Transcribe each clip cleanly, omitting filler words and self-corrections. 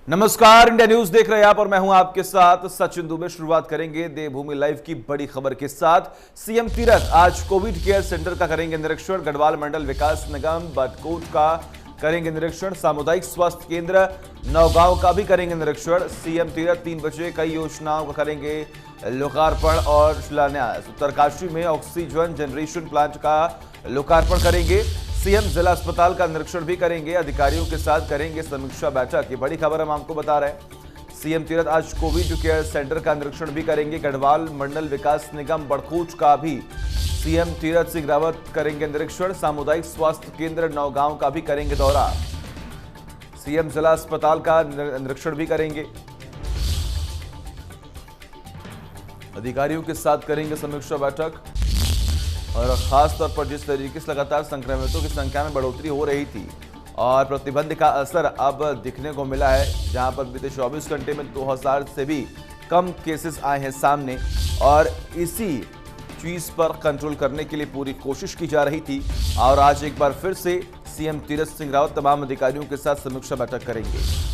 नमस्कार, India news देख रहे हैं आप और मैं हूं आपके साथ सचिन दुबे। शुरुआत करेंगे देवभूमि लाइव की बड़ी खबर के साथ। सीएम तीरथ आज कोविड केयर सेंटर का करेंगे निरीक्षण। गढ़वाल मंडल विकास निगम बटकोट का करेंगे निरीक्षण। सामुदायिक स्वास्थ्य केंद्र नौगांव का भी करेंगे निरीक्षण। सीएम तीरथ 3 बजे कई योजनाओं का करेंगे लोकार्पण और शिलान्यास। उत्तरकाशी में ऑक्सीजन जनरेशन प्लांट का लोकार्पण करेंगे। सीएम जिला अस्पताल का निरीक्षण भी करेंगे। अधिकारियों के साथ करेंगे समीक्षा बैठक। ये बड़ी खबर हम आपको बता रहे हैं। सीएम तीरथ आज कोविड केयर सेंटर का निरीक्षण भी करेंगे। गढ़वाल मंडल विकास निगम बड़कोट का भी सीएम तीरथ सिंह रावत करेंगे निरीक्षण। सामुदायिक स्वास्थ्य केंद्र नौगांव का भी करेंगे दौरा। सीएम जिला अस्पताल का निरीक्षण भी करेंगे। अधिकारियों के साथ करेंगे समीक्षा बैठक। और खास तौर पर जिस तरीके से लगातार संक्रमितों की संख्या में बढ़ोतरी हो रही थी और प्रतिबंध का असर अब दिखने को मिला है, जहां पर बीते 24 घंटे में 2000 से भी कम केसेस आए हैं सामने और इसी चीज पर कंट्रोल करने के लिए पूरी कोशिश की जा रही थी। और आज एक बार फिर से सीएम तीरथ सिंह रावत तमाम अधिकारियों के साथ समीक्षा बैठक करेंगे।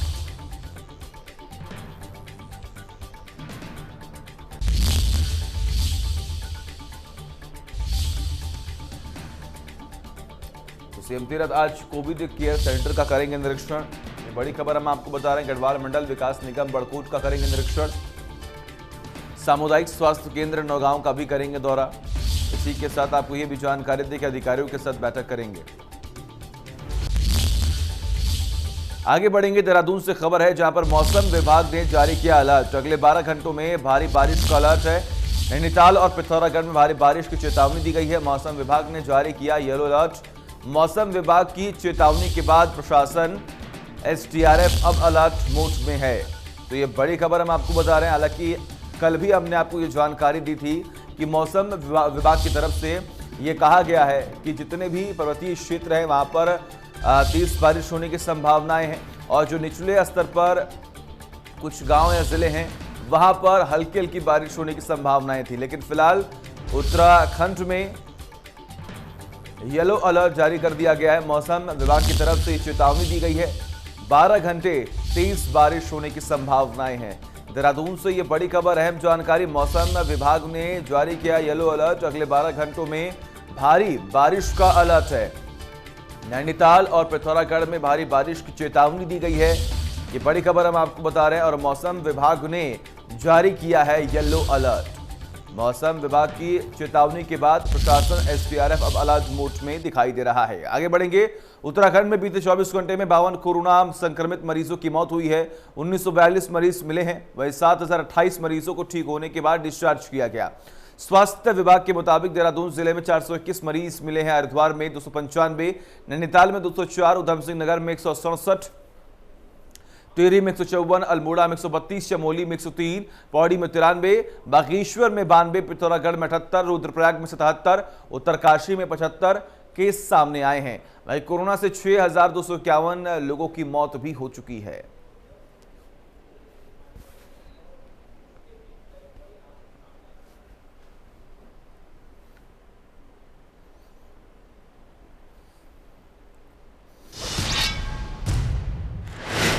सीएम तीरथ आज कोविड केयर सेंटर का करेंगे निरीक्षण। ये बड़ी खबर हम आपको बता रहे हैं। गढ़वाल मंडल विकास निगम बड़कोट का करेंगे निरीक्षण। सामुदायिक स्वास्थ्य केंद्र नौगांव का भी करेंगे दौरा। इसी के साथ आपको ये भी जानकारी दी कि अधिकारियों के साथ बैठक करेंगे। आगे बढ़ेंगे, देहरादून से खबर है जहां पर मौसम विभाग ने जारी किया अलर्ट। अगले 12 घंटों में भारी बारिश का अलर्ट है। नैनीताल और पिथौरागढ़ में भारी बारिश की चेतावनी दी गई है। मौसम विभाग ने जारी किया येलो अलर्ट। मौसम विभाग की चेतावनी के बाद प्रशासन एसडीआरएफ अब अलर्ट मोड में है। तो ये बड़ी खबर हम आपको बता रहे हैं। हालांकि कल भी हमने आपको ये जानकारी दी थी कि मौसम विभाग की तरफ से ये कहा गया है कि जितने भी पर्वतीय क्षेत्र हैं वहां पर तेज बारिश होने की संभावनाएं हैं और जो निचले स्तर पर कुछ गांव या जिले हैं वहां पर हल्की हल्की बारिश होने की संभावनाएं थी। लेकिन फिलहाल उत्तराखंड में येलो अलर्ट जारी कर दिया गया है। मौसम विभाग की तरफ से चेतावनी दी गई है। 12 घंटे तेज बारिश होने की संभावनाएं हैं। देहरादून से ये बड़ी खबर, अहम जानकारी। मौसम विभाग ने जारी किया येलो अलर्ट। अगले 12 घंटों में भारी बारिश का अलर्ट है। नैनीताल और पिथौरागढ़ में भारी बारिश की चेतावनी दी गई है। ये बड़ी खबर हम आपको बता रहे हैं और मौसम विभाग ने जारी किया है येलो अलर्ट। मौसम विभाग की चेतावनी के बाद प्रशासन एसडीआरएफ अब अलर्ट मोड में दिखाई दे रहा है। आगे बढ़ेंगे, उत्तराखंड में बीते 24 घंटे में 52 कोरोना संक्रमित मरीजों की मौत हुई है। 1942 मरीज मिले हैं। वहीं 7028 मरीजों को ठीक होने के बाद डिस्चार्ज किया गया। स्वास्थ्य विभाग के मुताबिक देहरादून जिले में 421 मरीज मिले हैं। हरिद्वार में 295, नैनीताल में 204, उधम सिंह नगर में 167, टिहरी में 154, अल्मोड़ा में 132, चमोली में 103, पौड़ी में 93, बागेश्वर में 92, पिथौरागढ़ में 78, रुद्रप्रयाग में 77, उत्तरकाशी में 75 केस सामने आए हैं। वहीं कोरोना से 6251 लोगों की मौत भी हो चुकी है।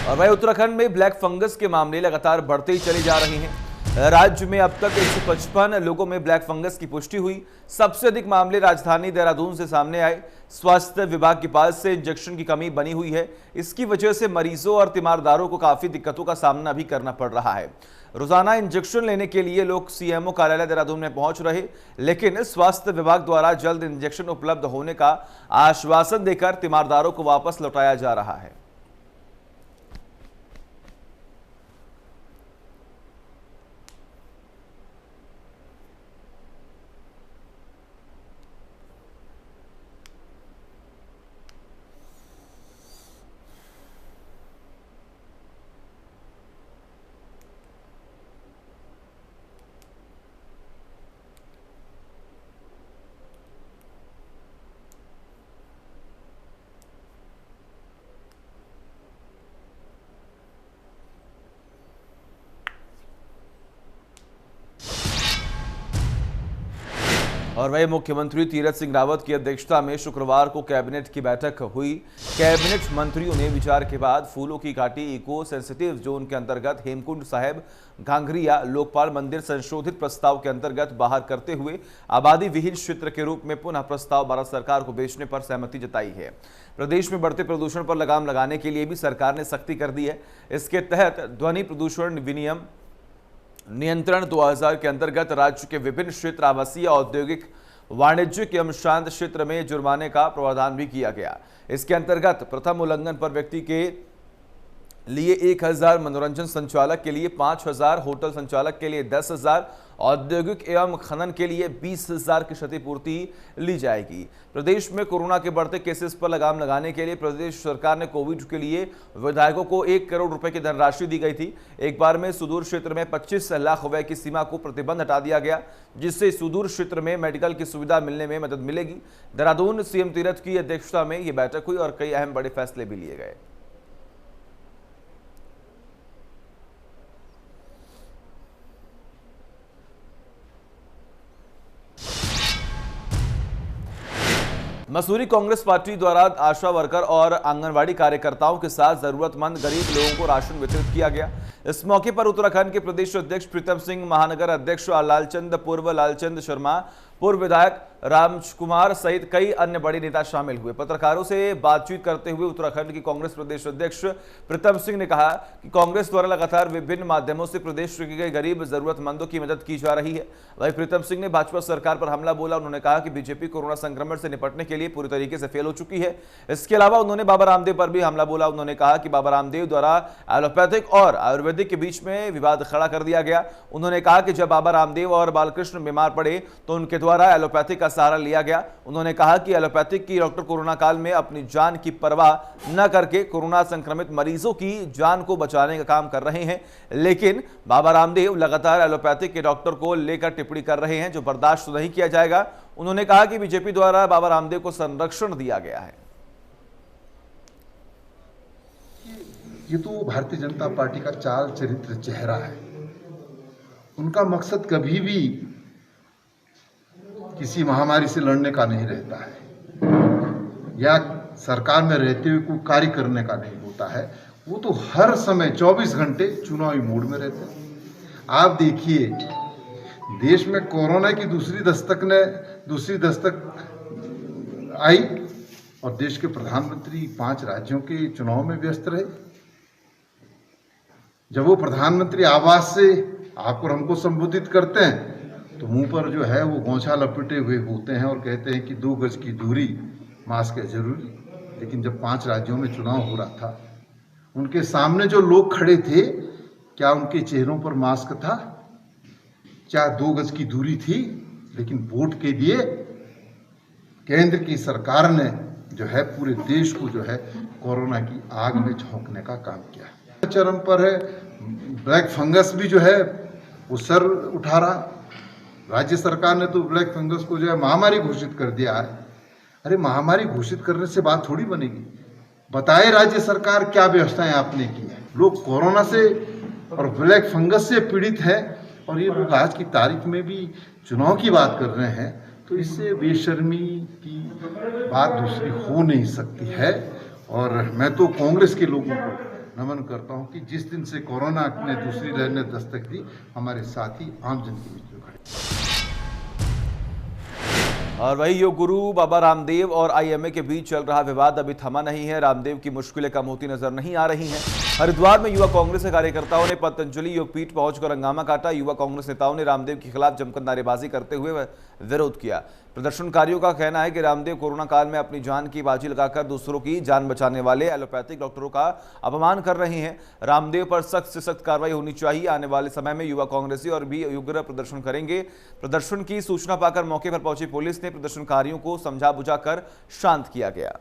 और वहीं उत्तराखंड में ब्लैक फंगस के मामले लगातार बढ़ते ही चले जा रहे हैं। राज्य में अब तक 155 लोगों में ब्लैक फंगस की पुष्टि हुई। सबसे अधिक मामले राजधानी देहरादून से सामने आए। स्वास्थ्य विभाग के पास से इंजेक्शन की कमी बनी हुई है। इसकी वजह से मरीजों और तीमारदारों को काफी दिक्कतों का सामना भी करना पड़ रहा है। रोजाना इंजेक्शन लेने के लिए लोग सीएमओ कार्यालय देहरादून में पहुंच रहे, लेकिन स्वास्थ्य विभाग द्वारा जल्द इंजेक्शन उपलब्ध होने का आश्वासन देकर तीमारदारों को वापस लौटाया जा रहा है। और वही मुख्यमंत्री तीरथ सिंह रावत की अध्यक्षता में शुक्रवार को कैबिनेट की बैठक हुई। कैबिनेट मंत्रियों ने विचार के बाद फूलों की घाटी इको सेंसिटिव जोन के अंतर्गत हेमकुंड साहिब घांघरिया लोकपाल मंदिर संशोधित प्रस्ताव के अंतर्गत बाहर करते हुए आबादी विहीन क्षेत्र के रूप में पुनः प्रस्ताव भारत सरकार को भेजने पर सहमति जताई है। प्रदेश में बढ़ते प्रदूषण पर लगाम लगाने के लिए भी सरकार ने सख्ती कर दी है। इसके तहत ध्वनि प्रदूषण विनियम नियंत्रण 2000 के अंतर्गत राज्य के विभिन्न क्षेत्र आवासीय औद्योगिक वाणिज्यिक एवं शांत क्षेत्र में जुर्माने का प्रावधान भी किया गया। इसके अंतर्गत प्रथम उल्लंघन पर व्यक्ति के लिए 1000, मनोरंजन संचालक के लिए 5000, होटल संचालक के लिए 10,000, औद्योगिक एवं खनन के लिए 20,000 की क्षतिपूर्ति ली जाएगी। प्रदेश में कोरोना के बढ़ते केसेस पर लगाम लगाने के लिए प्रदेश सरकार ने कोविड के लिए विधायकों को 1 करोड़ रुपए की धनराशि दी गई थी। एक बार में सुदूर क्षेत्र में 25 लाख रुपए की सीमा को प्रतिबंध हटा दिया गया, जिससे सुदूर क्षेत्र में मेडिकल की सुविधा मिलने में मदद मिलेगी। देहरादून सीएम तीरथ की अध्यक्षता में यह बैठक हुई और कई अहम बड़े फैसले भी लिए गए। मसूरी कांग्रेस पार्टी द्वारा आशा वर्कर और आंगनवाड़ी कार्यकर्ताओं के साथ जरूरतमंद गरीब लोगों को राशन वितरित किया गया। इस मौके पर उत्तराखंड के प्रदेश अध्यक्ष प्रीतम सिंह, महानगर अध्यक्ष लालचंद, पूर्व लालचंद शर्मा, पूर्व विधायक रामकुमार सहित कई अन्य बड़े नेता शामिल हुए। पत्रकारों से बातचीत करते हुए उत्तराखंड की कांग्रेस प्रदेश अध्यक्ष प्रीतम सिंह ने कहा कि कांग्रेस द्वारा लगातार विभिन्न माध्यमों से प्रदेश के गरीब जरूरतमंदों की मदद की जा रही है। वहीं प्रीतम सिंह ने भाजपा सरकार पर हमला बोला। उन्होंने कहा कि बीजेपी कोरोना संक्रमण से निपटने के लिए पूरी तरीके से फेल हो चुकी है। इसके अलावा उन्होंने बाबा रामदेव पर भी हमला बोला। उन्होंने कहा कि बाबा रामदेव द्वारा एलोपैथिक और आयुर्वेदिक के बीच में विवाद खड़ा कर दिया गया। उन्होंने कहा कि जब बाबा रामदेव और बालकृष्ण बीमार पड़े तो उनके द्वारा एलोपैथिक का सहारा लिया गया। उन्होंने कहा कि एलोपैथिक की डॉक्टर कोरोना काल में अपनी जान की परवाह न करके कोरोना संक्रमित मरीजों की जान को बचाने का काम कर रहे हैं, लेकिन बाबा रामदेव लगातार एलोपैथिक के डॉक्टर को लेकर टिप्पणी कर रहे हैं, जो बर्दाश्त नहीं किया जाएगा। उन्होंने कहा कि बीजेपी द्वारा बाबा रामदेव को संरक्षण दिया गया है। ये तो भारतीय जनता पार्टी का चाल चरित्र चेहरा है। उनका मकसद कभी भी किसी महामारी से लड़ने का नहीं रहता है या सरकार में रहते हुए कोई कार्य करने का नहीं होता है। वो तो हर समय 24 घंटे चुनावी मूड में रहते हैं। आप देखिए, देश में कोरोना की दूसरी दस्तक आई और देश के प्रधानमंत्री 5 राज्यों के चुनाव में व्यस्त रहे। जब वो प्रधानमंत्री आवास से आप और हमको संबोधित करते हैं तो मुंह पर जो है वो गौछा लपेटे हुए होते हैं और कहते हैं कि 2 गज की दूरी, मास्क है जरूरी। लेकिन जब 5 राज्यों में चुनाव हो रहा था, उनके सामने जो लोग खड़े थे, क्या उनके चेहरों पर मास्क था? क्या 2 गज की दूरी थी? लेकिन वोट के लिए केंद्र की सरकार ने जो है पूरे देश को जो है कोरोना की आग में झोंकने का काम किया। चरम पर है। ब्लैक फंगस भी जो है वो सर उठा रहा। राज्य सरकार ने तो ब्लैक फंगस को जो है महामारी घोषित कर दिया है। अरे महामारी घोषित करने से बात थोड़ी बनेगी। बताए राज्य सरकार क्या व्यवस्थाएं आपने की है। लोग कोरोना से और ब्लैक फंगस से पीड़ित हैं और ये लोग आज की तारीख में भी चुनाव की बात कर रहे हैं, तो इससे बेशर्मी की बात दूसरी हो नहीं सकती है। और मैं तो कांग्रेस के लोगों को नमन करता हूं कि जिस दिन से कोरोना ने दूसरी लहर ने दस्तक दी, हमारे साथी आम जन के बीच में खड़े। और वही योग गुरु बाबा रामदेव और आईएमए के बीच चल रहा विवाद अभी थमा नहीं है। रामदेव की मुश्किलें कम होती नजर नहीं आ रही हैं। हरिद्वार में युवा कांग्रेस के कार्यकर्ताओं ने पतंजलि योगपीठ पहुंचकर हंगामा काटा। युवा कांग्रेस नेताओं ने रामदेव के खिलाफ जमकर नारेबाजी करते हुए विरोध किया। प्रदर्शनकारियों का कहना है कि रामदेव कोरोना काल में अपनी जान की बाजी लगाकर दूसरों की जान बचाने वाले एलोपैथिक डॉक्टरों का अपमान कर रहे हैं। रामदेव पर सख्त से सख्त कार्रवाई होनी चाहिए। आने वाले समय में युवा कांग्रेसी और भी उग्र प्रदर्शन करेंगे। प्रदर्शन की सूचना पाकर मौके पर पहुंची पुलिस ने प्रदर्शनकारियों को समझा बुझाकर शांत किया गया।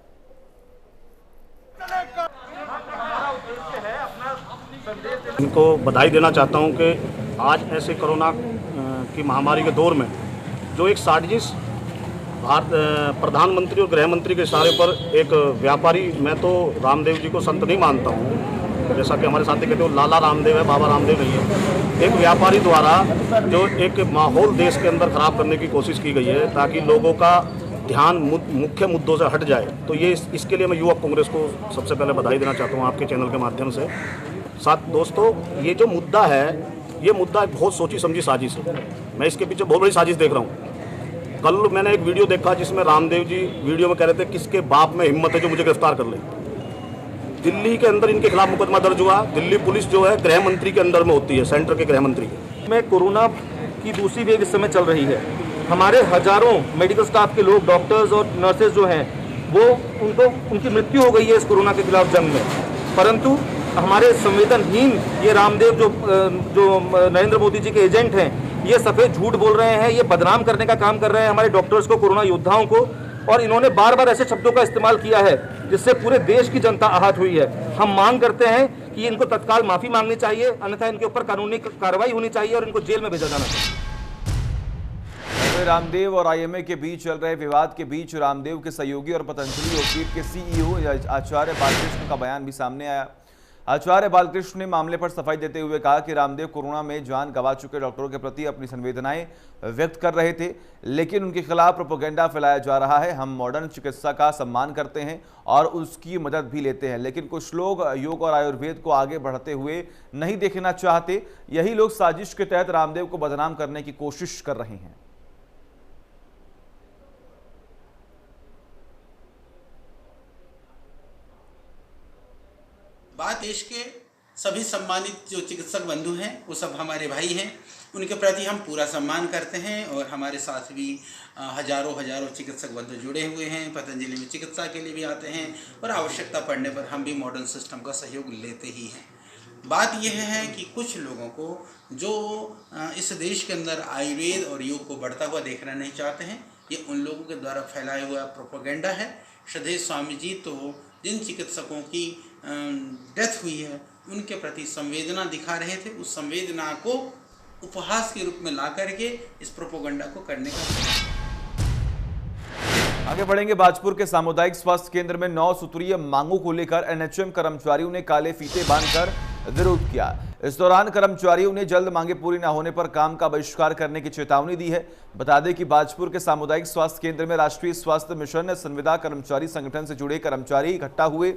इनको बधाई देना चाहता हूं कि आज ऐसे कोरोना की महामारी के दौर में जो एक साजिश प्रधानमंत्री और गृह मंत्री के इशारे पर एक व्यापारी, मैं तो रामदेव जी को संत नहीं मानता हूं, जैसा कि हमारे साथी कहते हो लाला रामदेव है, बाबा रामदेव नहीं है। एक व्यापारी द्वारा जो एक माहौल देश के अंदर खराब करने की कोशिश की गई है ताकि लोगों का ध्यान मुख्य मुद्दों से हट जाए, तो ये इसके लिए मैं युवक कांग्रेस को सबसे पहले बधाई देना चाहता हूँ आपके चैनल के माध्यम से। साथ दोस्तों, ये जो मुद्दा है, ये मुद्दा एक बहुत सोची समझी साजिश है। मैं इसके पीछे बहुत बड़ी साजिश देख रहा हूँ। कल मैंने एक वीडियो देखा जिसमें रामदेव जी वीडियो में कह रहे थे किसके बाप में हिम्मत है जो मुझे गिरफ्तार कर ले। दिल्ली के अंदर इनके खिलाफ मुकदमा दर्ज हुआ। दिल्ली पुलिस जो है गृह मंत्री के अंडर में होती है, सेंटर के गृह मंत्री में। कोरोना की दूसरी वेव इस समय चल रही है। हमारे हजारों मेडिकल स्टाफ के लोग, डॉक्टर्स और नर्सेज जो हैं, वो उनकी मृत्यु हो गई है इस कोरोना के खिलाफ जंग में। परंतु हमारे संवेदनहीन ये रामदेव जो नरेंद्र मोदी जी के एजेंट हैं, ये सफ़ेद झूठ बोल रहे हैं, ये बदनाम करने का काम कर रहे हैं हमारे डॉक्टर्स को, कोरोना योद्धाओं को। और इन्होंने बार बार ऐसे शब्दों का इस्तेमाल किया है जिससे पूरे देश की जनता आहत हुई है। हम मांग करते हैं कि इनको तत्काल माफ़ी मांगनी चाहिए, अन्यथा इनके ऊपर कानूनी कार्रवाई होनी चाहिए और इनको जेल में भेजा जाना चाहिए। रामदेव और आईएमए के बीच चल रहे विवाद के बीच रामदेव के सहयोगी और पतंजलि योगपीठ के सीईओ आचार्य बालकृष्ण का बयान भी सामने आया। आचार्य बालकृष्ण ने मामले पर सफाई देते हुए कहा कि रामदेव कोरोना में जान गंवा चुके डॉक्टरों के प्रति अपनी संवेदनाएं व्यक्त कर रहे थे, लेकिन उनके खिलाफ प्रोपेगेंडा फैलाया जा रहा है। हम मॉडर्न चिकित्सा का सम्मान करते हैं और उसकी मदद भी लेते हैं, लेकिन कुछ लोग योग और आयुर्वेद को आगे बढ़ते हुए नहीं देखना चाहते। यही लोग साजिश के तहत रामदेव को बदनाम करने की कोशिश कर रहे हैं। बात देश के सभी सम्मानित जो चिकित्सक बंधु हैं, वो सब हमारे भाई हैं, उनके प्रति हम पूरा सम्मान करते हैं। और हमारे साथ भी हजारों चिकित्सक बंधु जुड़े हुए हैं, पतंजलि में चिकित्सा के लिए भी आते हैं और आवश्यकता पड़ने पर हम भी मॉडर्न सिस्टम का सहयोग लेते ही हैं। बात यह है कि कुछ लोगों को जो इस देश के अंदर आयुर्वेद और योग को बढ़ता हुआ देखना नहीं चाहते हैं, ये उन लोगों के द्वारा फैलाया हुआ प्रोपेगेंडा है। श्रद्धेय स्वामी जी तो जिन चिकित्सकों की डेथ हुई है उनके प्रति संवेदना दिखा रहे थे, उस संवेदना को उपहास के रूप में ला करके इस प्रोपेगेंडा को करने का। आगे बढ़ेंगे। बाजपुर के सामुदायिक स्वास्थ्य केंद्र में 9 सूत्रीय मांगों को लेकर एनएचएम कर्मचारियों ने काले फीते बांधकर विरोध किया। इस दौरान कर्मचारियों ने जल्द मांगे पूरी न होने पर काम का बहिष्कार करने की चेतावनी दी है। बता दें कि बाजपुर के सामुदायिक स्वास्थ्य केंद्र में राष्ट्रीय स्वास्थ्य मिशन संविदा कर्मचारी संगठन से जुड़े कर्मचारी इकट्ठा हुए,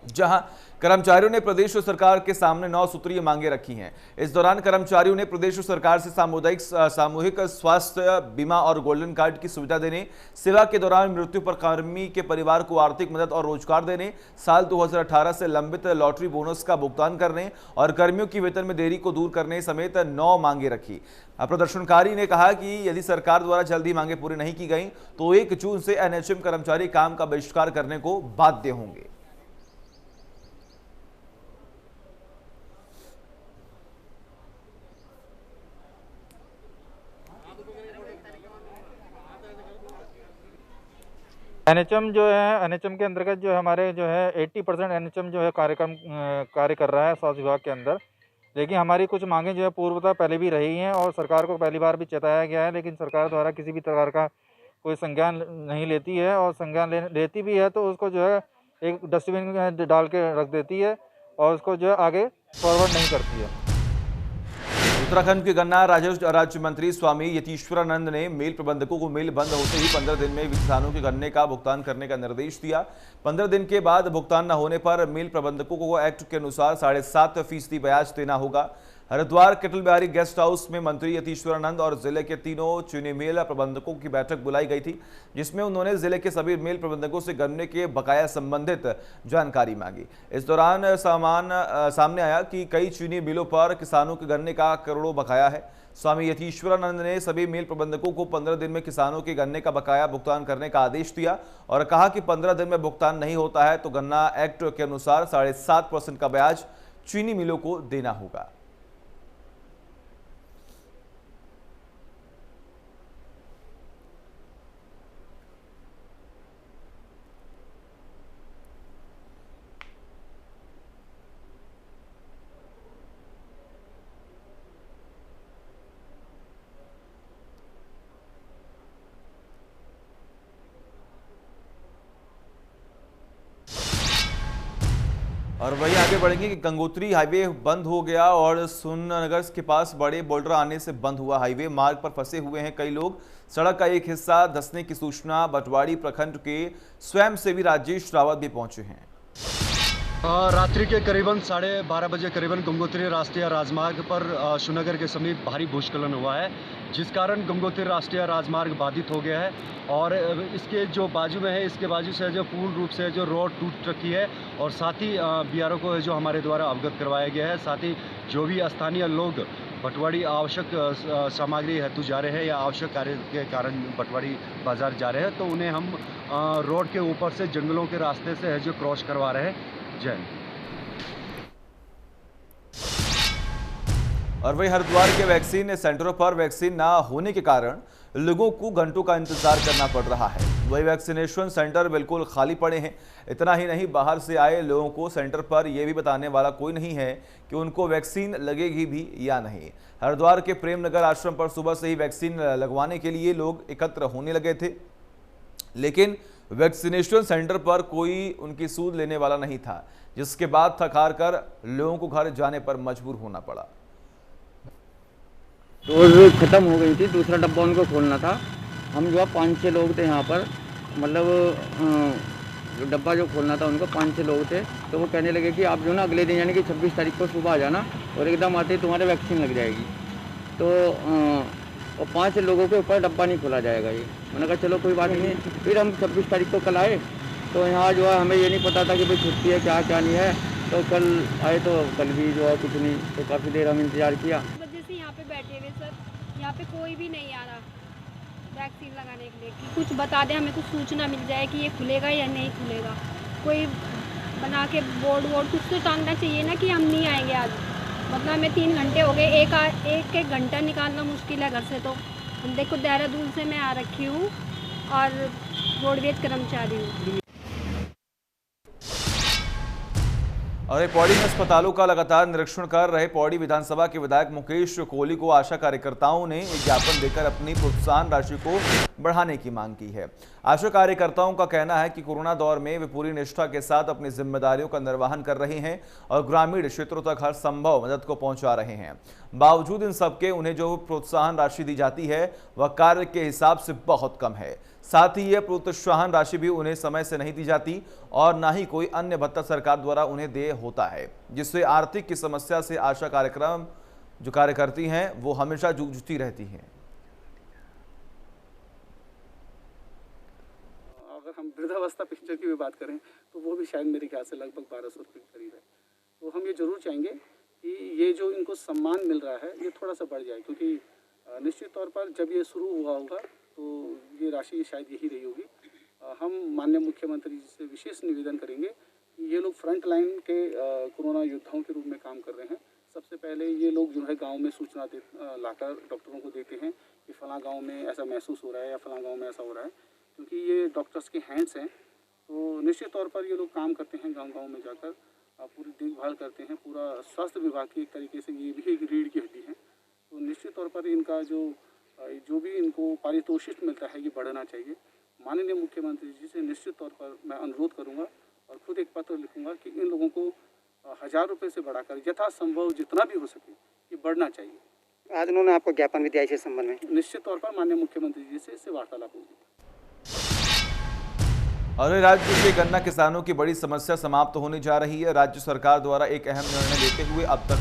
जहां कर्मचारियों ने प्रदेश सरकार के सामने 9 सूत्रीय मांगे रखी हैं। इस दौरान कर्मचारियों ने प्रदेश सरकार से सामूहिक स्वास्थ्य बीमा और गोल्डन कार्ड की सुविधा देने, सेवा के दौरान मृत्यु पर कर्मी के परिवार को आर्थिक मदद और रोजगार देने, साल 2018 से लंबित लॉटरी बोनस का भुगतान करने और कर्मियों की वेतन में देरी को दूर करने समेत 9 मांगे रखी। प्रदर्शनकारी ने कहा कि यदि सरकार द्वारा जल्द ही मांगे पूरी नहीं की गई तो 1 जून से एनएचएम कर्मचारी काम का बहिष्कार करने को बाध्य होंगे। एनएचएम जो है, एनएचएम के अंतर्गत जो हमारे जो है 80% एनएचएम जो है कार्य कर रहा है स्वास्थ्य विभाग के अंदर। लेकिन हमारी कुछ मांगें जो है पूर्वतः पहले भी रही हैं और सरकार को पहली बार भी चेताया गया है, लेकिन सरकार द्वारा किसी भी प्रकार का कोई संज्ञान नहीं लेती है, और संज्ञान लेती भी है तो उसको जो है एक डस्टबिन में डाल के रख देती है और उसको जो है आगे फॉरवर्ड नहीं करती है। उत्तराखंड के गन्ना राज्य मंत्री स्वामी यतीश्वरानंद ने मिल प्रबंधकों को मिल बंद होते ही 15 दिन में किसानों के गन्ने का भुगतान करने का निर्देश दिया। 15 दिन के बाद भुगतान न होने पर मिल प्रबंधकों को एक्ट के अनुसार 7.5% ब्याज देना होगा। Haridwar kettle Bihari guest house में मंत्री यतीश्वरानंद और जिले के तीनों चीनी मिल प्रबंधकों की बैठक बुलाई गई थी, जिसमें उन्होंने जिले के सभी मिल प्रबंधकों से गन्ने के बकाया संबंधित जानकारी मांगी। इस दौरान सामने आया कि कई चीनी मिलों पर किसानों के गन्ने का करोड़ों बकाया है। स्वामी यतीश्वरानंद ने सभी मिल प्रबंधकों को 15 दिन में किसानों के गन्ने का बकाया भुगतान करने का आदेश दिया और कहा कि 15 दिन में भुगतान नहीं होता है तो गन्ना एक्ट के अनुसार 7.5% का ब्याज चीनी मिलों को देना होगा। और वहीं आगे बढ़ेंगे कि गंगोत्री हाईवे बंद हो गया और सुन्ननगर के पास बड़े बोल्डर आने से बंद हुआ हाईवे। मार्ग पर फंसे हुए हैं कई लोग। सड़क का एक हिस्सा धंसने की सूचना बटवाड़ी प्रखंड के स्वयंसेवी राजेश रावत भी पहुंचे हैं। रात्रि के करीबन 12:30 बजे करीबन गंगोत्री राष्ट्रीय राजमार्ग पर श्रीनगर के समीप भारी भूस्खलन हुआ है, जिस कारण गंगोत्री राष्ट्रीय राजमार्ग बाधित हो गया है और इसके जो बाजू में है, इसके बाजू से जो पूर्ण रूप से जो रोड टूट रखी है और साथ ही बीआरओ को जो हमारे द्वारा अवगत करवाया गया है। साथ ही जो भी स्थानीय लोग बटवाड़ी आवश्यक सामग्री हेतु जा रहे हैं या आवश्यक कार्य के कारण बटवाड़ी बाजार जा रहे हैं, तो उन्हें हम रोड के ऊपर से जंगलों के रास्ते से है जो क्रॉस करवा रहे हैं। जय। और वही हरिद्वार के वैक्सीन सेंटरों पर वैक्सीन ना होने के कारण लोगों को घंटों का इंतजार करना पड़ रहा है। वही वैक्सीनेशन सेंटर बिल्कुल खाली पड़े हैं। इतना ही नहीं, बाहर से आए लोगों को सेंटर पर यह भी बताने वाला कोई नहीं है कि उनको वैक्सीन लगेगी भी या नहीं। हरिद्वार के प्रेमनगर आश्रम पर सुबह से ही वैक्सीन लगवाने के लिए लोग एकत्र होने लगे थे, लेकिन वैक्सीनेशन सेंटर पर कोई उनकी सूद लेने वाला नहीं था, जिसके बाद थक हार कर लोगों को घर जाने पर मजबूर होना पड़ा। डोज खत्म हो गई थी, दूसरा डब्बा उनको खोलना था। हम जो है 5-6 लोग थे यहाँ पर, मतलब डब्बा जो खोलना था उनको 5-6 लोग थे। तो वो कहने लगे कि आप जो ना अगले दिन यानी कि 26 तारीख को सुबह आ जाना और एकदम आते ही तुम्हारे वैक्सीन लग जाएगी। तो और 5 लोगों के ऊपर डब्बा नहीं खोला जाएगा। ये मैंने कहा चलो कोई बात नहीं। फिर हम 26 तारीख को कल आए, तो यहाँ जो है हमें ये नहीं पता था कि भाई छुट्टी है क्या क्या नहीं है। तो कल आए तो कल भी जो है कुछ नहीं, तो काफ़ी देर हम इंतज़ार किया। वजह से यहाँ पे बैठे हुए सर, यहाँ पे कोई भी नहीं आ रहा वैक्सीन लगाने के लिए। कुछ बता दें, हमें कुछ सूचना मिल जाए कि ये खुलेगा या नहीं खुलेगा। कोई बना के बोर्ड कुछ तो टांगना चाहिए ना कि हम नहीं आएंगे आज। मतलब हमें 3 घंटे हो गए, एक घंटा निकालना मुश्किल है घर से। तो देखो देहरादून से मैं आ रखी हूँ और रोडवेज कर्मचारी हूँ। और पौड़ी में अस्पतालों का लगातार निरीक्षण कर रहे पौड़ी विधानसभा के विधायक मुकेश कोहली को आशा कार्यकर्ताओं ने एक ज्ञापन देकर अपनी प्रोत्साहन राशि को बढ़ाने की मांग की है। आशा कार्यकर्ताओं का कहना है कि कोरोना दौर में वे पूरी निष्ठा के साथ अपनी जिम्मेदारियों का निर्वहन कर रहे हैं और ग्रामीण क्षेत्रों तक हर संभव मदद को पहुंचा रहे हैं। बावजूद इन सबके उन्हें जो प्रोत्साहन राशि दी जाती है वह कार्य के हिसाब से बहुत कम है। साथ ही यह प्रोत्साहन राशि भी उन्हें समय से नहीं दी जाती और ना ही कोई अन्य भत्ता सरकार द्वारा उन्हें देय होता है, जिससे आर्थिक की समस्या से आशा कार्यक्रम जो कार्य करती हैं वो हमेशा जूझती रहती हैं। अगर हम वृद्धावस्था पेंशन की भी बात करें तो वो भी शायद मेरे ख्याल से लगभग 1200 रुपये के करीब है। तो हम ये जरूर चाहेंगे कि ये जो इनको सम्मान मिल रहा है ये थोड़ा सा बढ़ जाए, क्योंकि निश्चित तौर पर जब ये शुरू हुआ होगा तो ये राशि शायद यही रही होगी। हम माननीय मुख्यमंत्री जी से विशेष निवेदन करेंगे कि ये लोग फ्रंट लाइन के कोरोना योद्धाओं के रूप में काम कर रहे हैं। सबसे पहले ये लोग जो है गांव में सूचना लाकर डॉक्टरों को देते हैं कि फलां गांव में ऐसा महसूस हो रहा है या फलां गांव में ऐसा हो रहा है, क्योंकि ये डॉक्टर्स के हैंड्स हैं। तो निश्चित तौर पर ये लोग काम करते हैं, गाँव-गाँव में जाकर पूरी देखभाल करते हैं। पूरा स्वास्थ्य विभाग की एक तरीके से ये भी एक रीढ़ की हड्डी है। तो निश्चित तौर पर इनका जो भी इनको पारितोषिक मिलता है ये बढ़ना चाहिए। माननीय मुख्यमंत्री जी से निश्चित तौर पर मैं अनुरोध करूंगा और खुद एक पत्र लिखूंगा कि इन लोगों को 1000 रुपये से बढ़ाकर यथासंभव जितना भी हो सके ये बढ़ना चाहिए। आज उन्होंने आपको ज्ञापन भी दिया इस संबंध में? निश्चित तौर पर माननीय मुख्यमंत्री जी से इससे वार्तालाप होगी। और राज्य के गन्ना किसानों की बड़ी समस्या समाप्त होने जा रही है। राज्य सरकार द्वारा एक अहम निर्णय लेते हुए अब तक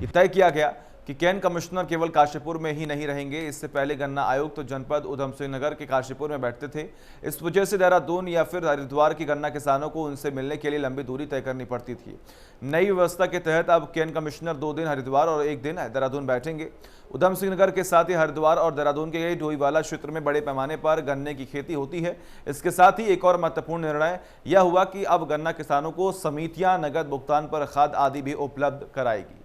ये तय किया गया कि कैन कमिश्नर केवल काशीपुर में ही नहीं रहेंगे। इससे पहले गन्ना आयुक्त तो जनपद उधम सिंह नगर के काशीपुर में बैठते थे। इस वजह से देहरादून या फिर हरिद्वार के गन्ना किसानों को उनसे मिलने के लिए लंबी दूरी तय करनी पड़ती थी। नई व्यवस्था के तहत अब कैन कमिश्नर 2 दिन हरिद्वार और 1 दिन देहरादून बैठेंगे। उधम सिंह नगर के साथ ही हरिद्वार और देहरादून के डोईवाला क्षेत्र में बड़े पैमाने पर गन्ने की खेती होती है। इसके साथ ही एक और महत्वपूर्ण निर्णय यह हुआ कि अब गन्ना किसानों को समितियां नगद भुगतान पर खाद आदि भी उपलब्ध कराएगी।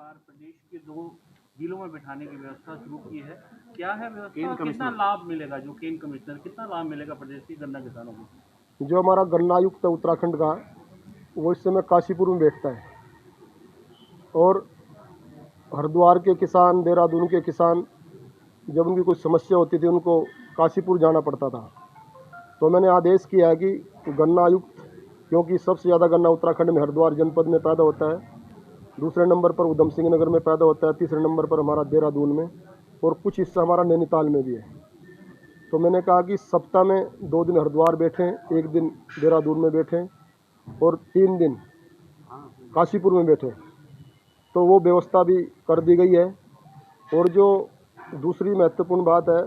प्रदेश के 2 जिलों में बिठाने की व्यवस्था शुरू की है, क्या है व्यवस्था? कितना लाभ मिलेगा जो केन कमिश्नर, कितना लाभ मिलेगा प्रदेश के गन्ना किसानों को? जो हमारा गन्ना आयुक्त है उत्तराखंड का, वो इस समय काशीपुर में बैठता है और हरिद्वार के किसान, देहरादून के किसान जब उनकी कोई समस्या होती थी उनको काशीपुर जाना पड़ता था। तो मैंने आदेश किया कि गन्ना आयुक्त क्योंकि सबसे ज़्यादा गन्ना उत्तराखंड में हरिद्वार जनपद में पैदा होता है, दूसरे नंबर पर उधम सिंह नगर में पैदा होता है, तीसरे नंबर पर हमारा देहरादून में और कुछ हिस्सा हमारा नैनीताल में भी है। तो मैंने कहा कि सप्ताह में 2 दिन हरिद्वार बैठें, 1 दिन देहरादून में बैठें और 3 दिन काशीपुर में बैठें। तो वो व्यवस्था भी कर दी गई है। और जो दूसरी महत्वपूर्ण बात है,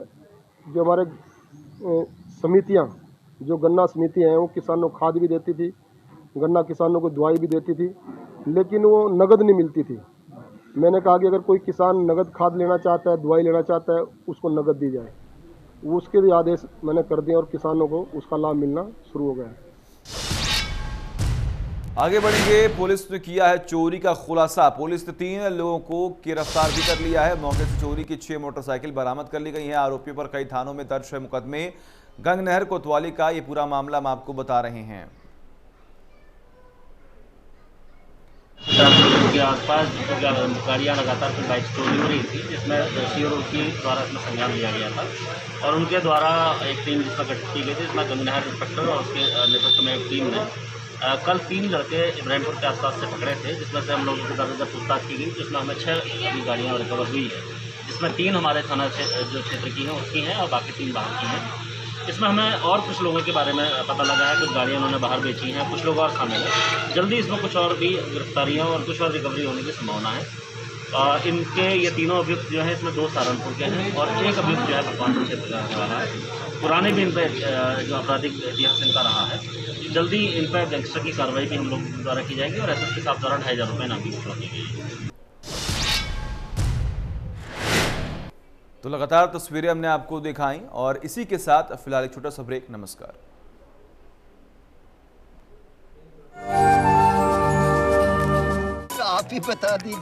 जो हमारे समितियां, जो गन्ना समितियां हैं, वो किसानों को खाद भी देती थी, गन्ना किसानों को दवाई भी देती थी, लेकिन वो नगद नहीं मिलती थी। मैंने कहा कि अगर कोई किसान नगद खाद लेना चाहता है, दवाई लेना चाहता है, उसको नगद दी जाए। उसके भी आदेश मैंने कर दिए और किसानों को उसका लाभ मिलना शुरू हो गया है। आगे बढ़ेंगे। पुलिस ने किया है चोरी का खुलासा। पुलिस ने 3 लोगों को गिरफ्तार भी कर लिया है। मौके से चोरी की 6 मोटरसाइकिल बरामद कर ली गई हैं। आरोपियों पर कई थानों में दर्ज है मुकदमे। गंगनहर कोतवाली का ये पूरा मामला हम आपको बता रहे हैं। के आसपास गाड़ियाँ लगातार फिर बाइक चोरी हो रही थी, जिसमें सीओ की द्वारा इसमें संज्ञान लिया गया था और उनके द्वारा एक टीम जिसमें गठित की गई थी, जिसमें गंगनहर इंस्पेक्टर और उसके नेतृत्व में एक टीम ने कल 3 लड़के इब्राहिमपुर के आसपास से पकड़े थे, जिसमें से हम लोगों की दर पूछताछ की गई, जिसमें हमें 6 गाड़ियाँ रिकवर हुई है, जिसमें 3 हमारे थाना जो क्षेत्र की हैं उसकी हैं और बाकी 3 बाहर की हैं। इसमें हमें और कुछ लोगों के बारे में पता लगा है, कुछ गाड़ियाँ उन्होंने बाहर बेची हैं, कुछ लोग और शामिल हैं। जल्दी इसमें कुछ और भी गिरफ्तारियाँ और कुछ और रिकवरी होने की संभावना है। इनके ये तीनों अभियुक्त जो हैं, इसमें 2 सहारनपुर के हैं और एक अभियुक्त जो है भगवानपुर क्षेत्र का रहने वाला है। पुराने भी इन पर जो आपराधिक इतिहास इनका रहा है। जल्दी इन पर गैंगस्टर की कार्रवाई भी हम लोग द्वारा की जाएगी और एसएसपी साहब द्वारा 2500 रुपये इनाम की घोषणा की गई है। तो लगातार तस्वीरें हमने आपको दिखाई और इसी के साथ फिलहाल एक छोटा सा ब्रेक। नमस्कार। आप ही बता दीजिए।